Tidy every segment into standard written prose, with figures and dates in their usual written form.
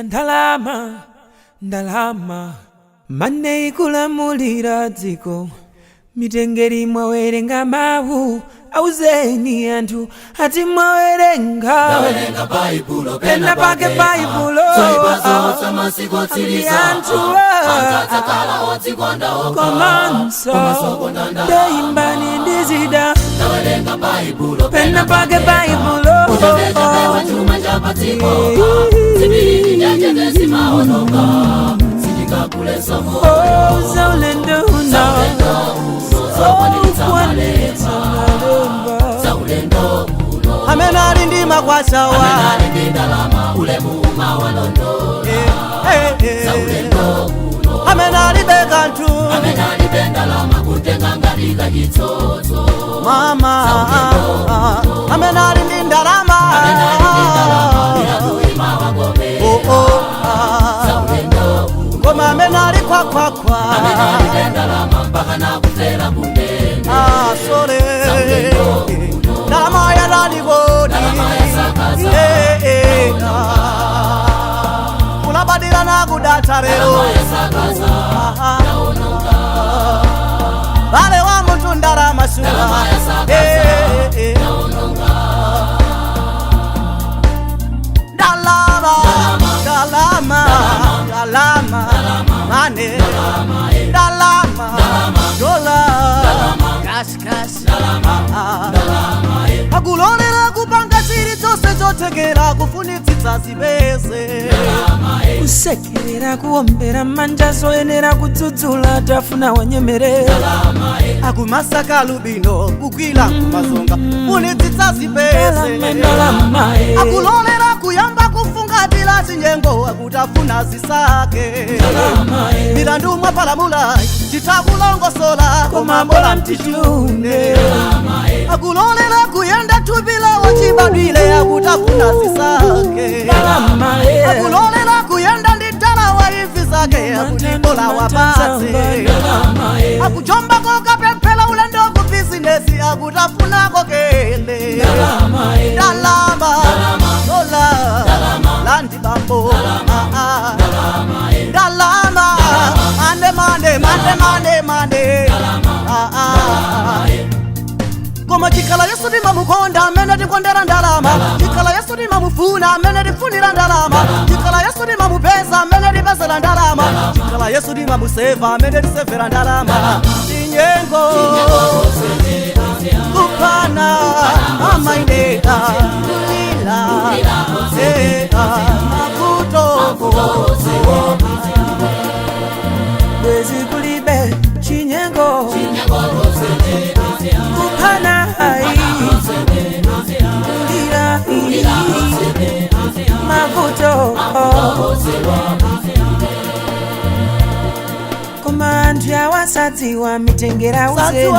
Ndalama, ndalama, mane ikulamulira dziko, mitengeri mwawerenga mawu, auzeni anthu ati mwawerenga. Ndawerenga baibulo, pena pake baibulo, zoipazo samasiku otsiriza, angatsakala odzikonda oka, komanso ndeimbani ndizida. Ndawerenga baibulo, pena pake baibulo, kuteteza pewa chuma cha patsiko, zibiri nyanja desimaonoka, sindikakule somo, zaulendo uno, zaulendo uno, amenali ndi makwasawa, amenali ndi ndalama ulemu mawalondo, zaulendo uno, amenali bekantu, amenali bendalama kutenga ngalika jitsotso, mama amenali ndi ndalama, amenali ndi ndalama ndiyatuima wagome, zaulendo uno, koma amenali kwakwakwa, amenali bendalama mpaka nakufera kunene, sole ndalama yalalikodi, kulabadira nakudata lero, vale wa muntu ndalama suwa, ndalama mane, ndalama dola, kasikasi, akulolera kupanga chiri chose chotekera kufunitsitsa zipeze, kusekerera kuombera manja zoyenera kudzudzula tafuna wanyemerera, akumasaka lubino kugwila kumazonga funitsitsa zipeze, akulolera kuyamba kufungatira zinyengo akutafuna zisake, milandu mwapalamula titakulongosola komambola mtichune, akulolera kuyenda tubila wachibadwile akutafuna zisake, akulolera kuyenda nditala wa ivi zake akutibola wapase, akujomba kokapempela ulendo ku bizinesi akutafuna kokele, ndalama dola landibama Yesu ndimamufuna amene ndifunira ndalama chikhala Yesu ndimamupeza amene ndipezera ndalama chikhala Yesu ndimamuseva amene ndisevera ndalama tinyengo kupana amaineka kulila mavuto bwezi kulibe chinyengo kupana kulila mavuto koma anthu yawasadziwa mitengera uzeni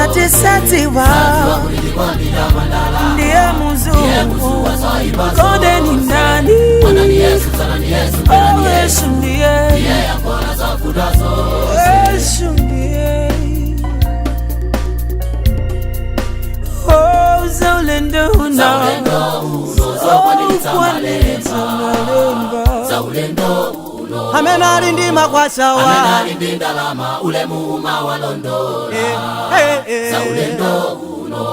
atisadziwa ndiye muzungu konde ni nani Yesu ndiye Yesu ndiye zaulendo uno amene ali ndi makwashawa ndalama ule muuma walondola zaulendo uno